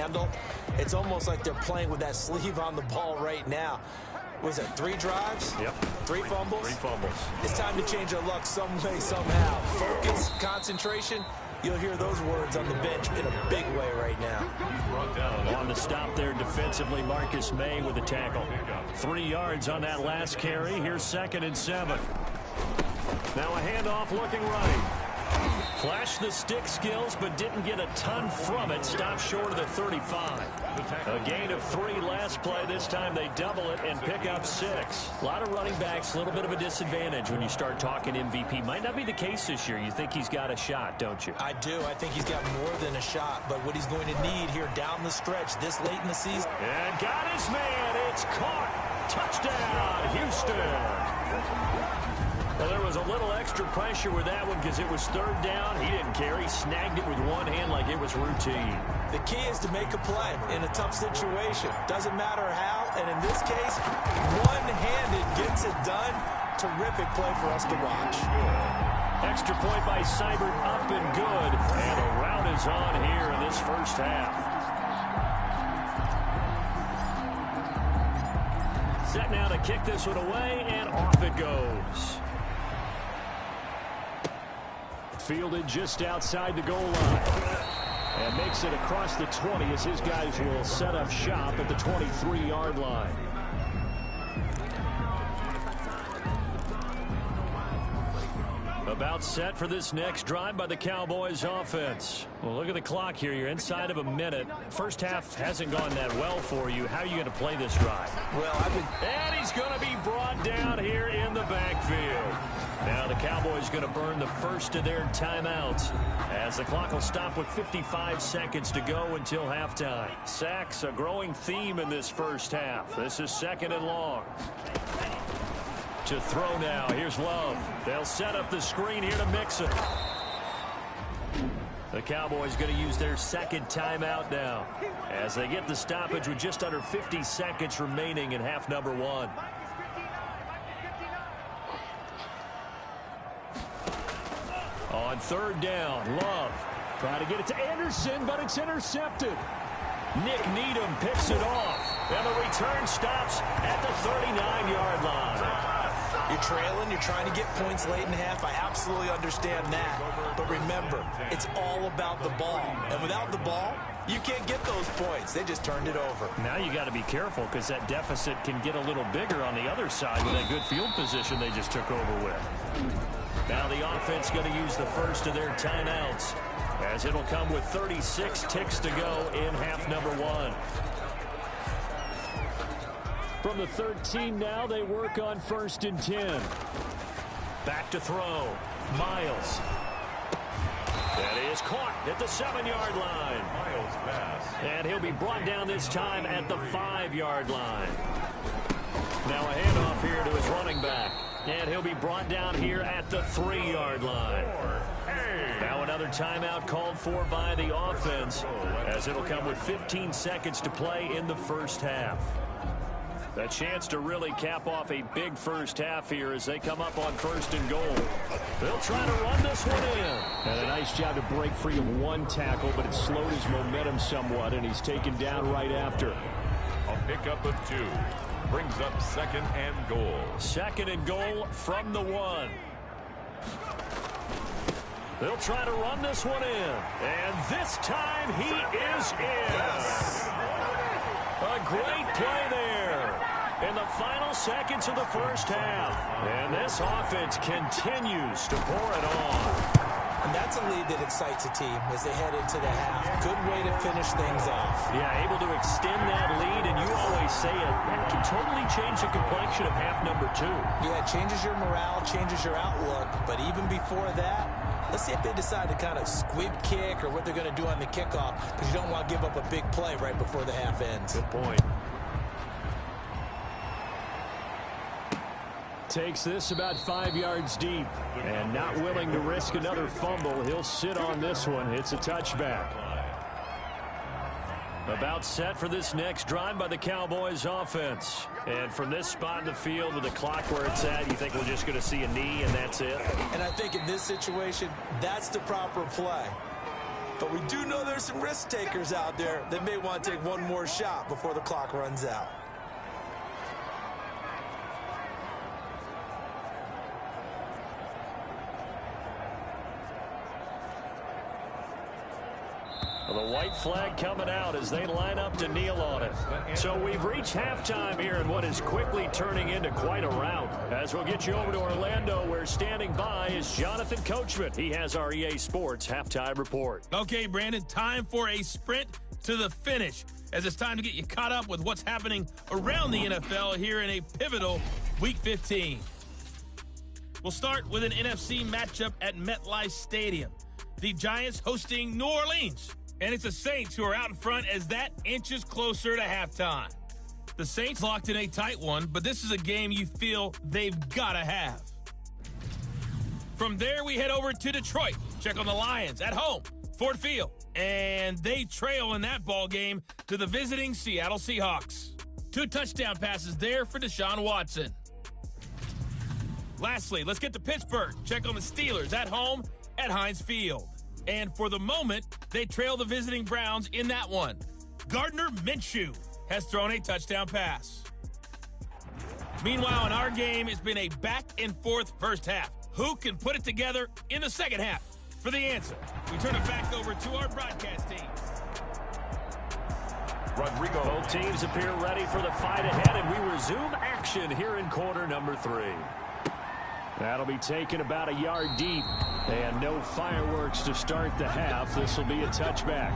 handle. It's almost like they're playing with that sleeve on the ball right now. Was it 3 drives? Yep. 3 fumbles? 3 fumbles. It's time to change our luck some way, somehow. Focus, concentration. You'll hear those words on the bench in a big way right now. On the stop there defensively, Marcus May with a tackle. 3 yards on that last carry. Here's 2nd and 7. Now a handoff looking right. Flashed the stick skills, but didn't get a ton from it. Stopped short of the 35. A gain of 3 last play. This time they double it and pick up 6. A lot of running backs, a little bit of a disadvantage when you start talking MVP. Might not be the case this year. You think he's got a shot, don't you? I do. I think he's got more than a shot. But what he's going to need here down the stretch this late in the season. And got his man. It's caught. Touchdown, Houston. Well, there was a little extra pressure with that one because it was 3rd down. He didn't care. He snagged it with one hand like it was routine. The key is to make a play in a tough situation. Doesn't matter how, and in this case, one-handed gets it done. Terrific play for us to watch. Extra point by Seibert, up and good. And a rout is on here in this first half. Set now to kick this one away, and off it goes. Fielded just outside the goal line. And makes it across the 20 as his guys will set up shop at the 23-yard line. About set for this next drive by the Cowboys offense. Well, look at the clock here. You're inside of a minute. First half hasn't gone that well for you. How are you going to play this drive? Well, And he's going to be brought down here in the backfield. Now the Cowboys going to burn the first of their timeouts as the clock will stop with 55 seconds to go until halftime. Sacks, a growing theme in this first half. This is 2nd and long. To throw now. Here's Love. They'll set up the screen here to mix it. The Cowboys going to use their 2nd timeout now as they get the stoppage with just under 50 seconds remaining in half number 1. On 3rd down, Love trying to get it to Anderson, but it's intercepted. Nick Needham picks it off, and the return stops at the 39-yard line. You're trailing, you're trying to get points late in half. I absolutely understand that. But remember, it's all about the ball. And without the ball, you can't get those points. They just turned it over. Now you got to be careful because that deficit can get a little bigger on the other side with that good field position they just took over with. Now the offense going to use the first of their timeouts as it'll come with 36 ticks to go in half number 1. From the 13 now, they work on 1st and 10. Back to throw. Miles. That is caught at the 7-yard line. Miles pass. And he'll be brought down this time at the 5-yard line. Now a handoff here to his running back. And he'll be brought down here at the 3-yard line. Now another timeout called for by the offense as it'll come with 15 seconds to play in the first half. A chance to really cap off a big first half here as they come up on 1st and goal. They'll try to run this one in. And a nice job to break free of 1 tackle, but it slowed his momentum somewhat, and he's taken down right after. A pickup of 2. Brings up 2nd and goal. 2nd and goal from the 1. They'll try to run this one in. And this time he is in. Yes. A great play there in the final seconds of the first half. And this offense continues to pour it on. And that's a lead that excites a team as they head into the half. Good way to finish things off. Yeah, able to extend that lead, and you always say it, that can totally change the complexion of half number 2. Yeah, it changes your morale, changes your outlook. But even before that, let's see if they decide to kind of squib kick or what they're going to do on the kickoff, because you don't want to give up a big play right before the half ends. Good point. Takes this about 5 yards deep, and not willing to risk another fumble. He'll sit on this one. It's a touchback. About set for this next drive by the Cowboys offense. And from this spot in the field with the clock where it's at, you think we're just going to see a knee and that's it? And I think in this situation, that's the proper play. But we do know there's some risk takers out there that may want to take one more shot before the clock runs out. The white flag coming out as they line up to kneel on it. So we've reached halftime here in what is quickly turning into quite a rout. As we'll get you over to Orlando, where standing by is Jonathan Coachman. He has our EA Sports halftime report. Okay, Brandon, time for a sprint to the finish, as it's time to get you caught up with what's happening around the NFL here in a pivotal Week 15. We'll start with an NFC matchup at MetLife Stadium. The Giants hosting New Orleans. And it's the Saints who are out in front as that inches closer to halftime. The Saints locked in a tight one, but this is a game you feel they've got to have. From there, we head over to Detroit. Check on the Lions at home, Ford Field. And they trail in that ball game to the visiting Seattle Seahawks. 2 touchdown passes there for Deshaun Watson. Lastly, let's get to Pittsburgh. Check on the Steelers at home at Heinz Field. And for the moment, they trail the visiting Browns in that one. Gardner Minshew has thrown a touchdown pass. Meanwhile, in our game, it's been a back-and-forth first half. Who can put it together in the second half? For the answer, we turn it back over to our broadcast team. Rodrigo. Both teams appear ready for the fight ahead, and we resume action here in quarter number 3. That'll be taken about a yard deep, and no fireworks to start the half. This will be a touchback.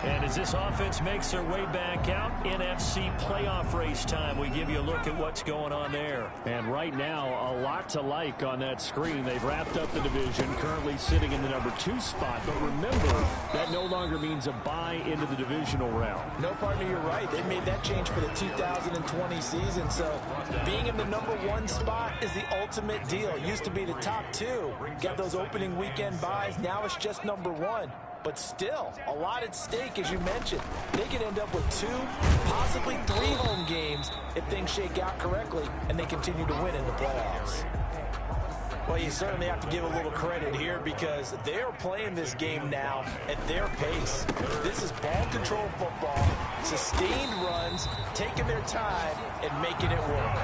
And as this offense makes their way back out, NFC playoff race time, we give you a look at what's going on there. And right now, a lot to like on that screen. They've wrapped up the division, currently sitting in the number 2 spot. But remember, that no longer means a bye into the divisional round. No, partner, you're right. They made that change for the 2020 season. So being in the number 1 spot is the ultimate deal. It used to be the top 2. Got those opening weekend buys. Now it's just number 1. But still, a lot at stake, as you mentioned. They could end up with 2, possibly 3 home games if things shake out correctly and they continue to win in the playoffs. Well, you certainly have to give a little credit here because they're playing this game now at their pace. This is ball control football, sustained runs, taking their time and making it work.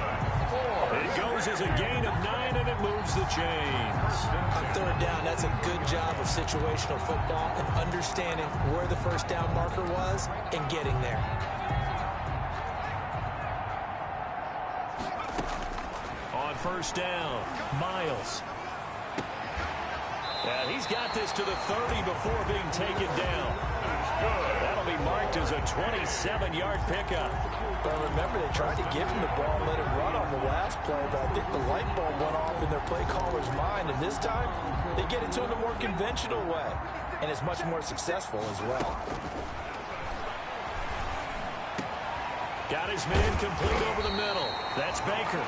It goes as a gain of 9, and it moves the chains. On third down, that's a good job of situational football and understanding where the first down marker was and getting there. On first down, Miles. And he's got this to the 30 before being taken down. That'll be marked as a 27-yard pickup. Well, remember, they tried to give him the ball and let him run on the last play, but I think the light bulb went off in their play caller's mind, and this time, they get it to him the more conventional way, and it's much more successful as well. Got his man complete over the middle. That's Baker.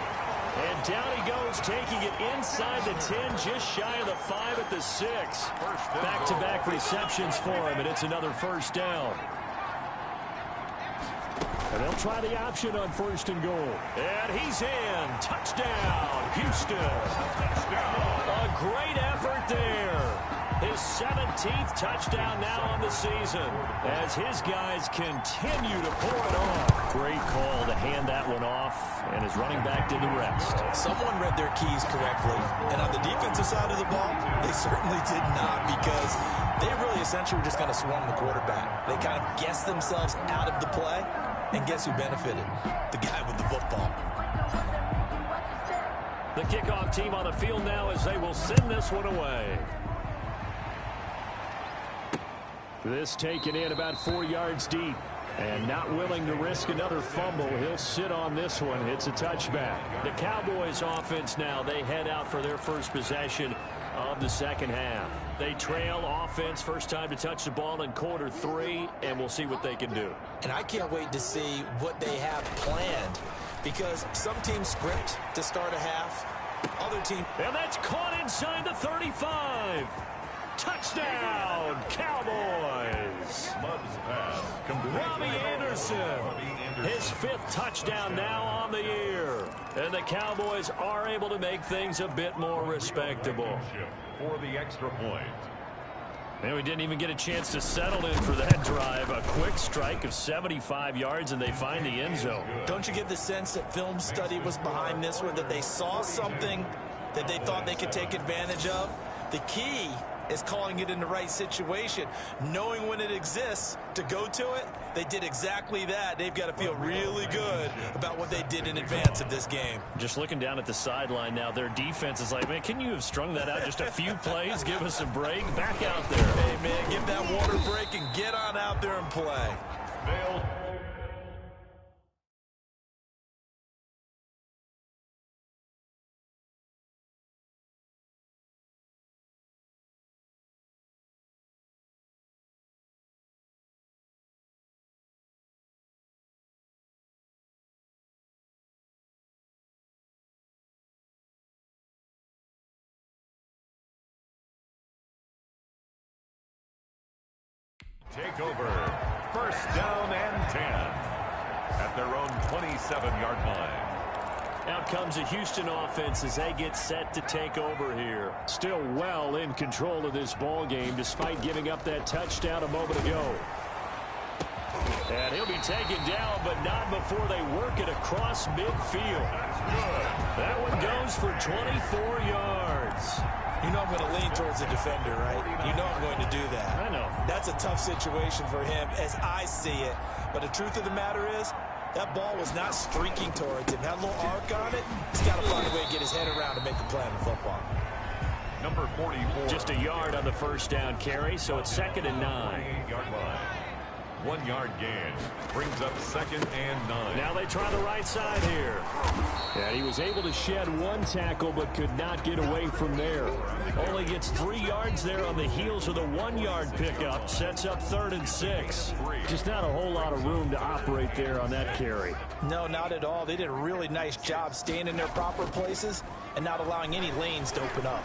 And down he goes, taking it inside the 10, just shy of the 5 at the 6. Back-to-back receptions for him, and it's another first down. And they'll try the option on first and goal. And he's in. Touchdown, Houston. A great effort there. His 17th touchdown now on the season as his guys continue to pour it on. Great call to hand that one off, and his running back did the rest. Someone read their keys correctly, and on the defensive side of the ball, they certainly did not, because they really essentially were just going to swarm the quarterback. They kind of guessed themselves out of the play, and guess who benefited? The guy with the football. The kickoff team on the field now as they will send this one away. This taken in about 4 yards deep. And not willing to risk another fumble. He'll sit on this one. It's a touchback. The Cowboys offense now, they head out for their first possession of the second half. They trail offense, first time to touch the ball in quarter 3, and we'll see what they can do. And I can't wait to see what they have planned, because some teams script to start a half, other teams... And that's caught inside the 35. Touchdown, Cowboys. Robbie Anderson, his 5th touchdown now on the year. And the Cowboys are able to make things a bit more respectable. For the extra point. And we didn't even get a chance to settle in for that drive. A quick strike of 75 yards, and they find the end zone. Don't you get the sense that film study was behind this one, that they saw something that they thought they could take advantage of? The key is calling it in the right situation, knowing when it exists to go to it. They did exactly that. They've got to feel really good about what they did in advance of this game. Just looking down at the sideline now, their defense is like, man, can you have strung that out just a few plays? Give us a break. Back out there. Hey, man, give that water break and get on out there and play. Failed. Take over. First down and 10 at their own 27-yard line. Out comes the Houston offense as they get set to take over here. Still well in control of this ball game despite giving up that touchdown a moment ago. And he'll be taken down, but not before they work it across midfield. That's good. That one goes for 24 yards. You know I'm going to lean towards the defender, right? You know I'm going to do that. I know. That's a tough situation for him as I see it. But the truth of the matter is, that ball was not streaking towards him. Had a little arc on it. He's got to find a way to get his head around to make a play on the football. Number 44. Just a yard on the first down carry, so it's 2nd and 9. 28-yard line. 1-yard gain. Brings up 2nd and 9. Now they try the right side here. And he was able to shed one tackle but could not get away from there. Only gets 3 yards there on the heels of the 1-yard pickup. Sets up 3rd and 6. Just not a whole lot of room to operate there on that carry. No, not at all. They did a really nice job staying in their proper places and not allowing any lanes to open up.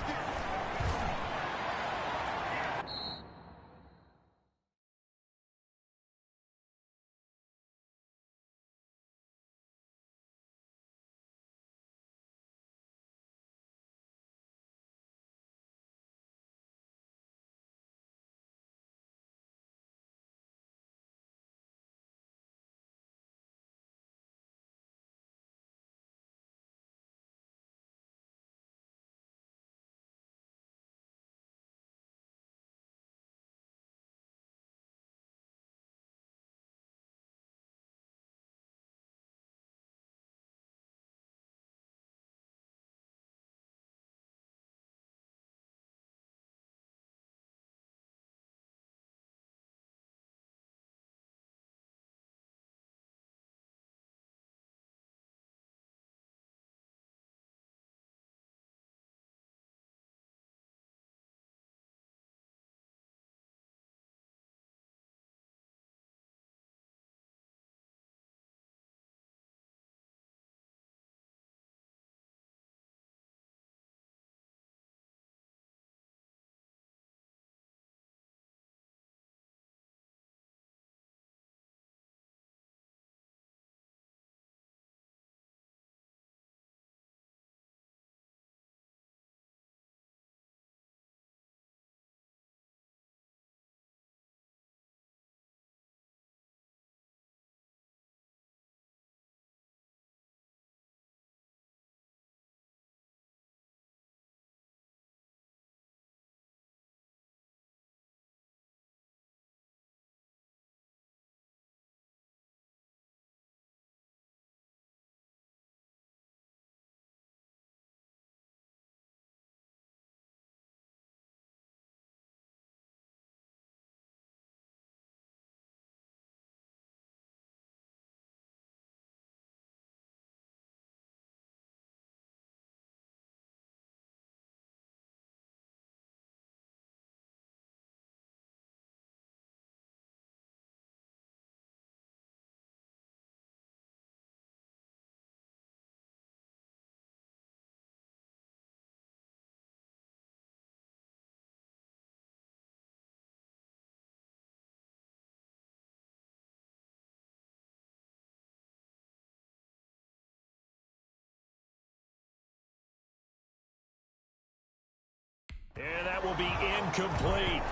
And that will be incomplete.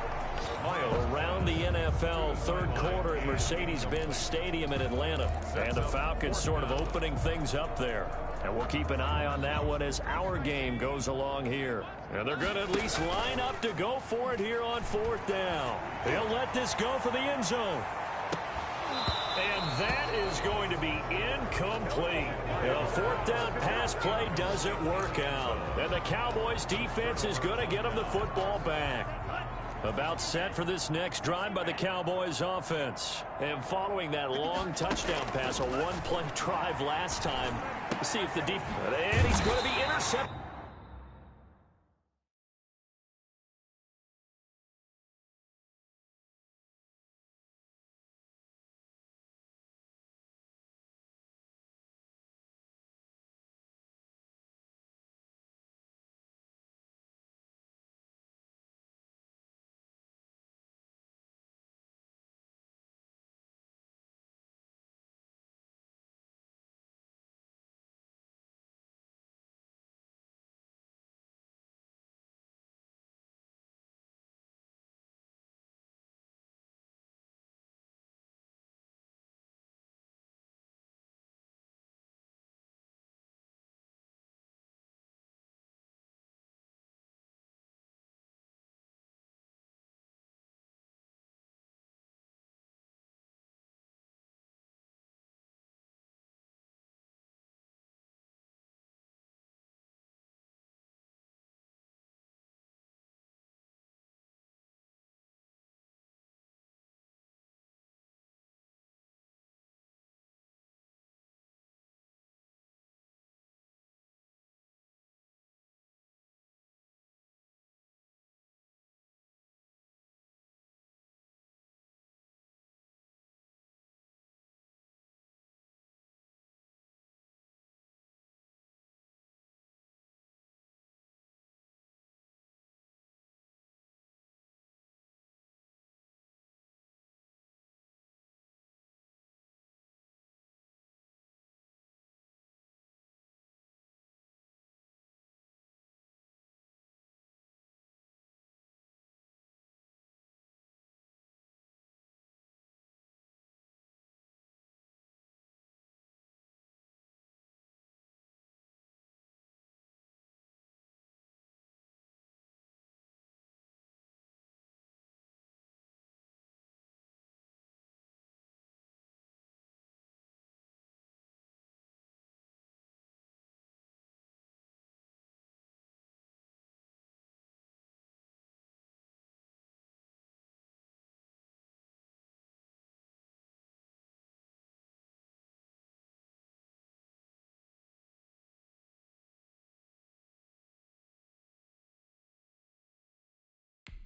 Around the NFL, third quarter at Mercedes-Benz Stadium in Atlanta. And the Falcons sort of opening things up there. And we'll keep an eye on that one as our game goes along here. And they're going to at least line up to go for it here on fourth down. They'll let this go for the end zone. And that is going to be incomplete. A fourth down pass play doesn't work out. And the Cowboys defense is going to get them the football back. About set for this next drive by the Cowboys offense. And following that long touchdown pass, a one-play drive last time. See if the defense... And he's going to be intercepted.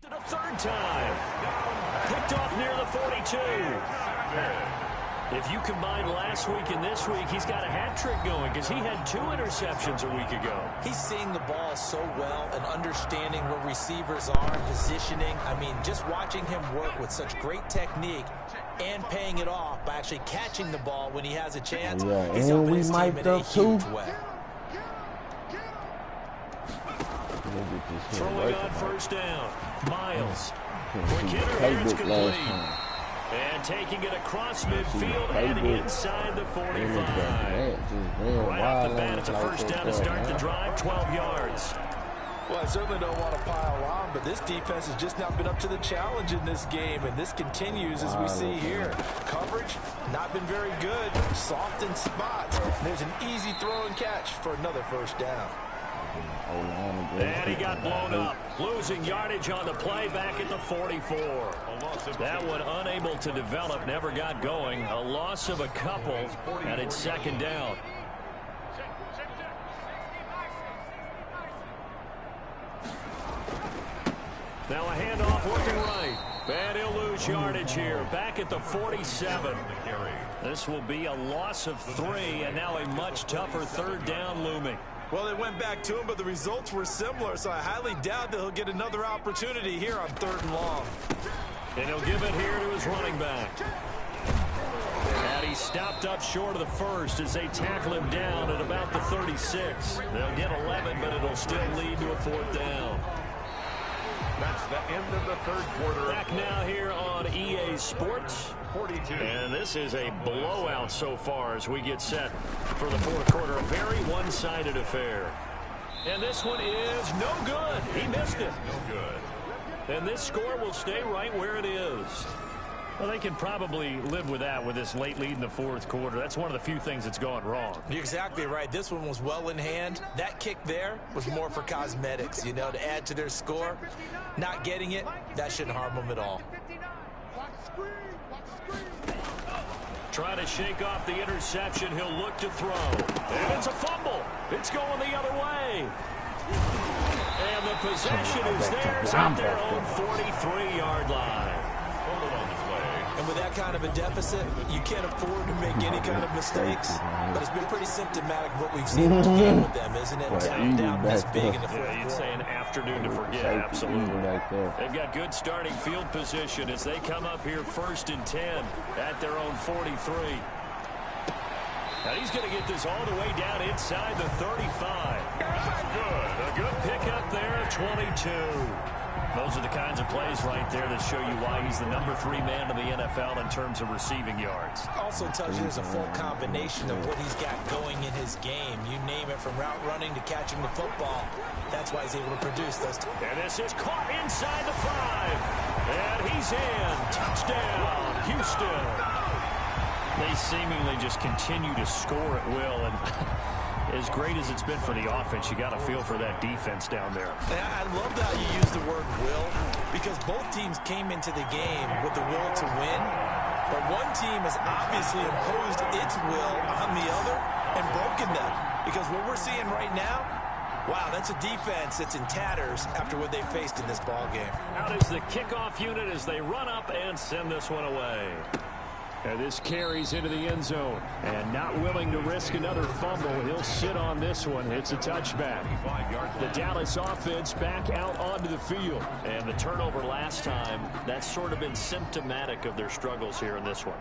A third time. Picked off near the 42. If you combine last week and this week, he's got a hat trick going because he had 2 interceptions a week ago. He's seeing the ball so well and understanding where receivers are, positioning. I mean, just watching him work with such great technique and paying it off by actually catching the ball when he has a chance. Yeah, he's and helping we his team mic'd in a up too. huge way. Throwing on first down. Miles. Quick hitter here, it's complete. And taking it across midfield and inside the 45. Right off the bat, it's a first down to start the drive, 12 yards. Well, I certainly don't want to pile on, but this defense has just not been up to the challenge in this game, and this continues as we see here. Coverage, not been very good. Soft in spots. There's an easy throw and catch for another first down. And he got blown up, losing yardage on the play back at the 44. That one unable to develop, never got going. A loss of a couple, and it's second down. Now a handoff working right. And he'll lose yardage here, back at the 47. This will be a loss of 3, and now a much tougher third down looming. Well, they went back to him, but the results were similar, so I highly doubt that he'll get another opportunity here on 3rd and long. And he'll give it here to his running back. And he stopped up short of the first as they tackle him down at about the 36. They'll get 11, but it'll still lead to a 4th down. That's the end of the third quarter. Back now here on EA Sports. 42. And this is a blowout so far as we get set for the fourth quarter. A very one-sided affair. And this one is no good. He missed it. No good. And this score will stay right where it is. Well, they can probably live with that with this late lead in the fourth quarter. That's one of the few things that's gone wrong. You're exactly right. This one was well in hand. That kick there was more for cosmetics, you know, to add to their score. Not getting it, that shouldn't harm them at all. Trying to shake off the interception. He'll look to throw. And it's a fumble. It's going the other way. And the possession is theirs at their own 43-yard line. Hold on this play. And with that kind of a deficit, you can't afford to make any kind of mistakes. But it's been pretty symptomatic of what we've seen in the game with them, isn't it? Down this big in the fourth quarter. Yeah, you'd say an afternoon to forget. Absolutely. They've got good starting field position as they come up here 1st and 10 at their own 43. Now he's going to get this all the way down inside the 35. Good. A good pickup there, 22. Those are the kinds of plays right there that show you why he's the number 3 man in the NFL in terms of receiving yards. Also tells you there's a full combination of what he's got going in his game. You name it, from route running to catching the football. That's why he's able to produce those. And this is caught inside the 5. And he's in. Touchdown, Houston. They seemingly just continue to score at will. And as great as it's been for the offense, you got to feel for that defense down there. I love how you use the word will, because both teams came into the game with the will to win, but one team has obviously imposed its will on the other and broken them, because what we're seeing right now, wow, that's a defense that's in tatters after what they faced in this ball game. Out is the kickoff unit as they run up and send this one away. And this carries into the end zone. And not willing to risk another fumble. He'll sit on this one. It's a touchback. The Dallas offense back out onto the field. And the turnover last time, that's sort of been symptomatic of their struggles here in this one.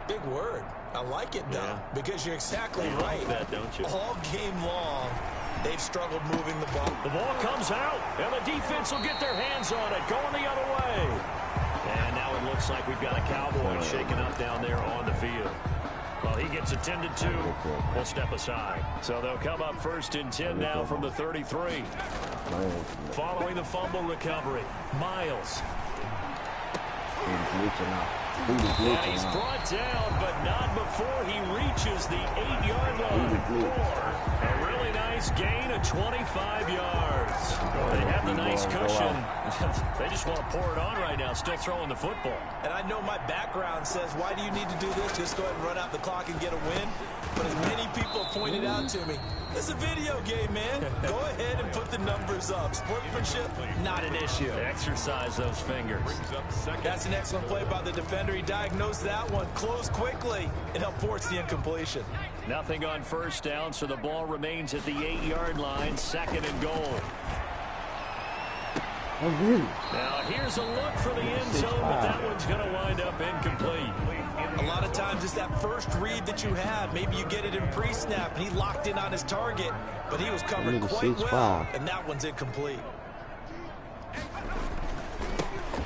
Big word. I like it, though, because you're exactly right. You like that, don't you? All game long, they've struggled moving the ball. The ball comes out, and the defense will get their hands on it, going the other way. And now it looks like we've got a Cowboy shaking up down there on the field. Well, he gets attended to. We'll step aside. So they'll come up 1st and 10 now from the 33. Following the fumble recovery, Miles. And he's brought down, but not before he reaches the 8-yard line. A really nice gain of 25 yards. They have the nice cushion. They just want to pour it on right now, still throwing the football. And I know my background says, why do you need to do this? Just go ahead and run out the clock and get a win. But as many people have pointed out to me, it's a video game, man. Go ahead and put the numbers up. Sportsmanship, not an issue. Exercise those fingers. That's an excellent play by the defender. He diagnosed that one, closed quickly, and helped force the incompletion. Nothing on 1st down, so the ball remains at the 8-yard line, 2nd and goal. Now here's a look for the end zone, but that one's going to wind up incomplete. A lot of times it's that first read that you have. Maybe you get it in pre-snap, and he locked in on his target, but he was covered quite well, and that one's incomplete.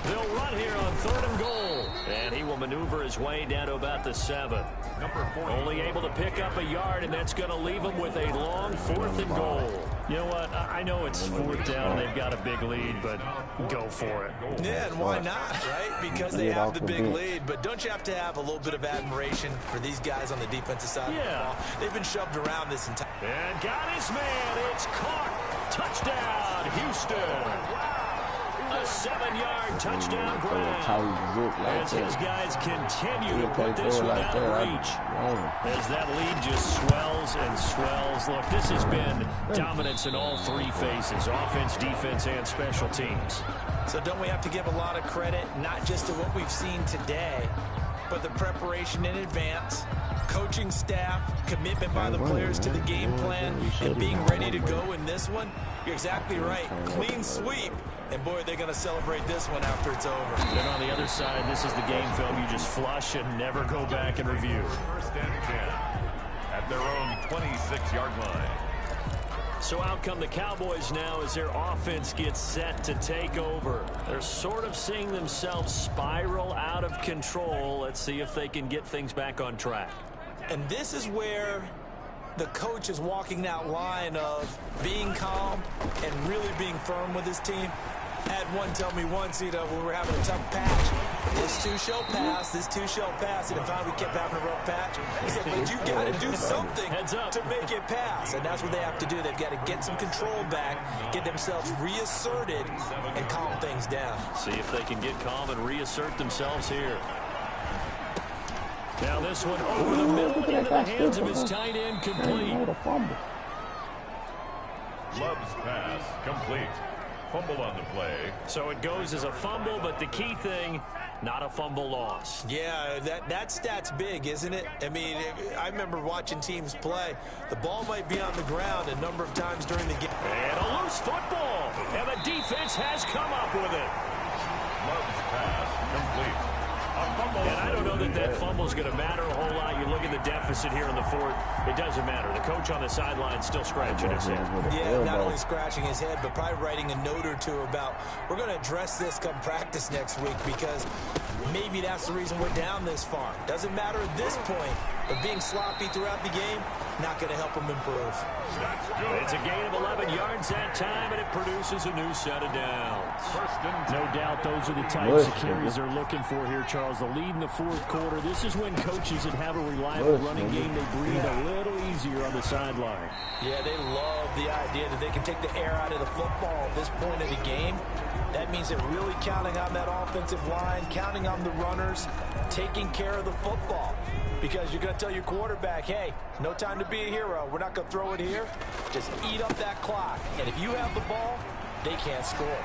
They'll run here on 3rd and goal, and he will maneuver his way down to about the 7. Number 4. Only able to pick up a yard, and that's going to leave him with a long 4th and goal. You know what? I know it's 4th down, and they've got a big lead, but go for it. Yeah, and why not, right? Because they have the big lead. But don't you have to have a little bit of admiration for these guys on the defensive side of the ball? They've been shoved around this entire... And got his man. It's caught. Touchdown, Houston. A 7-yard touchdown grab. As his guys continue to put this one out of reach. As that lead just swells and swells. Look, this has been dominance in all 3 phases. Offense, defense, and special teams. So don't we have to give a lot of credit, not just to what we've seen today, but the preparation in advance, coaching staff, commitment by the players to the game plan, and being ready to go in this one? You're exactly right. Clean sweep. And, boy, they're going to celebrate this one after it's over. Then on the other side, this is the game film you just flush and never go back and review. 1st and 10 at their own 26-yard line. So out come the Cowboys now as their offense gets set to take over. They're sort of seeing themselves spiral out of control. Let's see if they can get things back on track. And this is where the coach is walking that line of being calm and really being firm with his team. I had one tell me once, when we were having a tough patch, this too shall pass, this too shall pass, and if we kept having a rough patch, he said, but you got to do something to make it pass, and that's what they have to do. They've got to get some control back, get themselves reasserted, and calm things down. See if they can get calm and reassert themselves here. Now this one over the middle into the hands of his tight end, complete. Love's pass, complete. Fumble on the play. So it goes as a fumble, but the key thing, not a fumble loss. Yeah, that stat's big, isn't it? I mean, I remember watching teams play. The ball might be on the ground a number of times during the game. And a loose football. And the defense has come up with it. Love's pass, complete. And I don't know that fumble's going to matter a whole lot. You look at the deficit here in the fourth. It doesn't matter. The coach on the sideline still scratching his head. Yeah, not only scratching his head, but probably writing a note or two about, we're going to address this come practice next week because maybe that's the reason we're down this far. Doesn't matter at this point, but being sloppy throughout the game, not going to help them improve. It's a gain of 11 yards that time, and it produces a new set of downs. No doubt those are the types of carries they're looking for here, Charles. The lead in the fourth quarter. This is when coaches that have a reliable running game, they breathe a little easier on the sideline. Yeah, they love the idea that they can take the air out of the football at this point of the game. That means they're really counting on that offensive line, counting on the runners, taking care of the football. Because you're going to tell your quarterback, hey, no time to be a hero. We're not going to throw it here. Just eat up that clock. And if you have the ball, they can't score.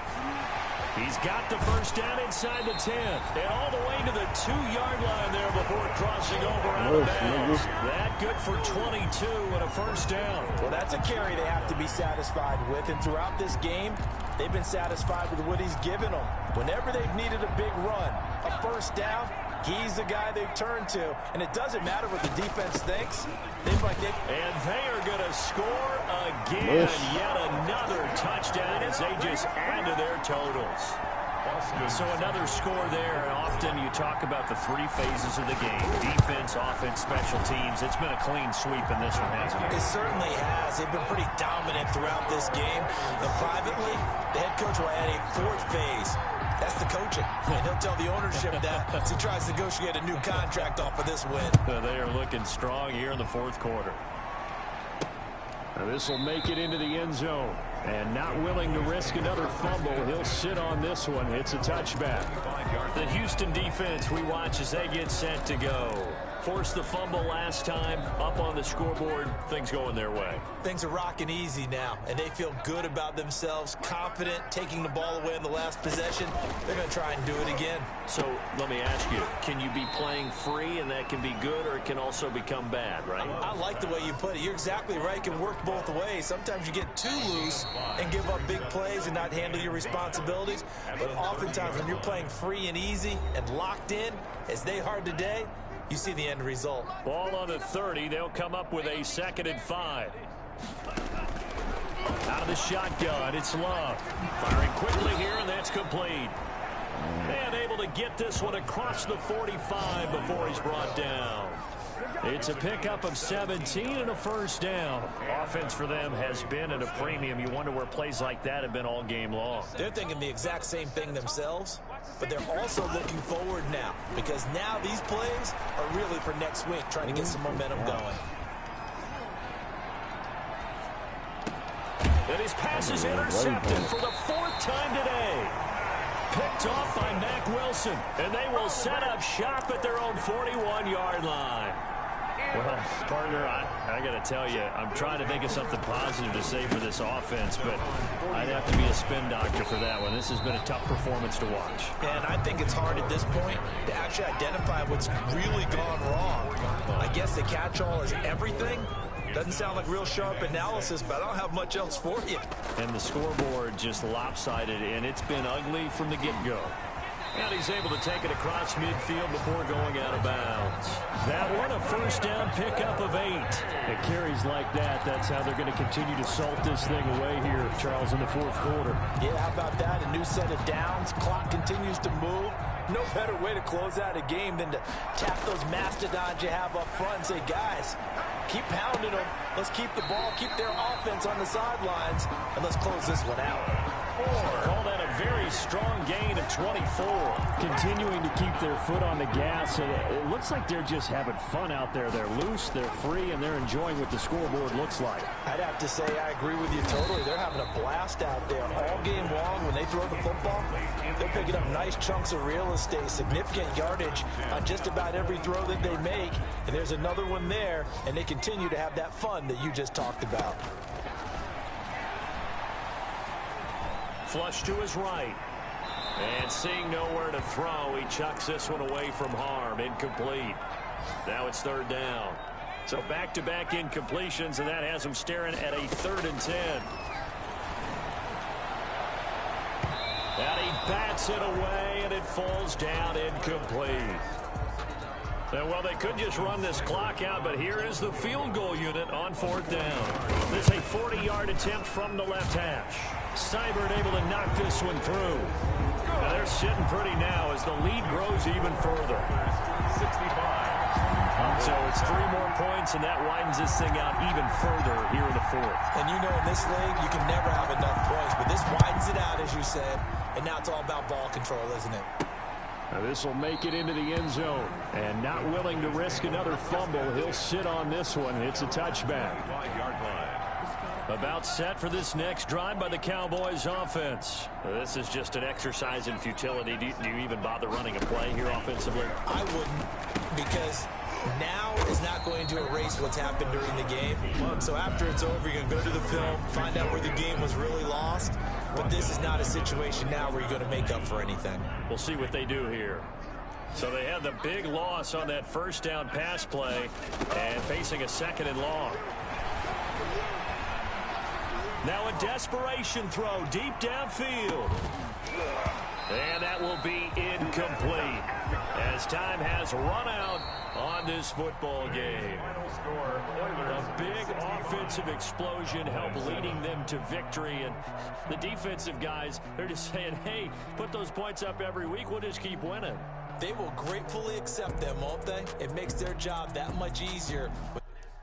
He's got the first down inside the 10. And all the way to the 2-yard line there before crossing over out of bounds. That good for 22 and a first down. Well, that's a carry they have to be satisfied with. And throughout this game, they've been satisfied with what he's given them. Whenever they've needed a big run, a first down, he's the guy they've turned to. And it doesn't matter what the defense thinks. And they are going to score again. Yet another touchdown as they just add to their totals. So another score there. And often you talk about the three phases of the game. Defense, offense, special teams. It's been a clean sweep in this one, hasn't it? It certainly has. They've been pretty dominant throughout this game. And privately, the head coach will add a fourth phase. That's the coaching. And he'll tell the ownership that as he tries to negotiate a new contract off of this win. They are looking strong here in the fourth quarter. Now this will make it into the end zone. And not willing to risk another fumble, he'll sit on this one. It's a touchback. The Houston defense, we watch as they get set to go. Forced the fumble last time, up on the scoreboard, things going their way. Things are rocking easy now, and they feel good about themselves, confident, taking the ball away in the last possession. They're going to try and do it again. So let me ask you, can you be playing free and that can be good, or it can also become bad, right? I like the way you put it. You're exactly right. It can work both ways. Sometimes you get too loose and give up big plays and not handle your responsibilities. But oftentimes when you're playing free and easy and locked in, as they are today, you see the end result. Ball on the 30. They'll come up with a 2nd and 5. Out of the shotgun, it's Love. Firing quickly here, and that's complete. And able to get this one across the 45 before he's brought down. It's a pickup of 17 and a first down. Offense for them has been at a premium. You wonder where plays like that have been all game long. They're thinking the exact same thing themselves, but they're also looking forward now because now these plays are really for next week, trying to get some momentum going. And his pass is intercepted for the 4th time today. Picked off by Mack Wilson, and they will set up shop at their own 41-yard line. Well, partner, I got to tell you, I'm trying to think of something positive to say for this offense, but I'd have to be a spin doctor for that one. This has been a tough performance to watch. And I think it's hard at this point to actually identify what's really gone wrong. I guess the catch-all is everything. Doesn't sound like real sharp analysis, but I don't have much else for you. And the scoreboard just lopsided, and it's been ugly from the get-go. And he's able to take it across midfield before going out of bounds. That one, a first down pickup of 8. It carries like that. That's how they're going to continue to salt this thing away here, Charles, in the fourth quarter. Yeah, how about that? A new set of downs. Clock continues to move. No better way to close out a game than to tap those mastodons you have up front and say, guys, keep pounding them. Let's keep the ball, keep their offense on the sidelines, and let's close this one out. Call that a very strong gain of 24. Continuing to keep their foot on the gas. And it looks like they're just having fun out there. They're loose, they're free, and they're enjoying what the scoreboard looks like. I'd have to say I agree with you totally. They're having a blast out there all game long. When they throw the football, they're picking up nice chunks of real estate, significant yardage on just about every throw that they make. And there's another one there, and they continue to have that fun that you just talked about. Flush to his right. And seeing nowhere to throw, he chucks this one away from harm. Incomplete. Now it's third down. So back-to-back incompletions, and that has him staring at a 3rd and 10. And he bats it away, and it falls down incomplete. And, well, they could just run this clock out, but here is the field goal unit on 4th down. This is a 40-yard attempt from the left hash. Seibert able to knock this one through. Now they're sitting pretty now as the lead grows even further. 65. So it's 3 more points, and that widens this thing out even further here in the 4th. And you know, in this league, you can never have enough points, but this widens it out, as you said, and now it's all about ball control, isn't it? Now this will make it into the end zone, and not willing to risk another fumble. He'll sit on this one. It's a touchback. 5-yard line. About set for this next drive by the Cowboys offense. This is just an exercise in futility. Do you even bother running a play here offensively? I wouldn't, because now is not going to erase what's happened during the game. So after it's over, you're going to go to the film, find out where the game was really lost. But this is not a situation now where you're going to make up for anything. We'll see what they do here. So they had the big loss on that first down pass play and facing a 2nd and long. Now a desperation throw deep downfield. And that will be incomplete as time has run out on this football game. A big offensive explosion helped leading them to victory. And the defensive guys, they're just saying, hey, put those points up every week. We'll just keep winning. They will gratefully accept them, won't they? It makes their job that much easier.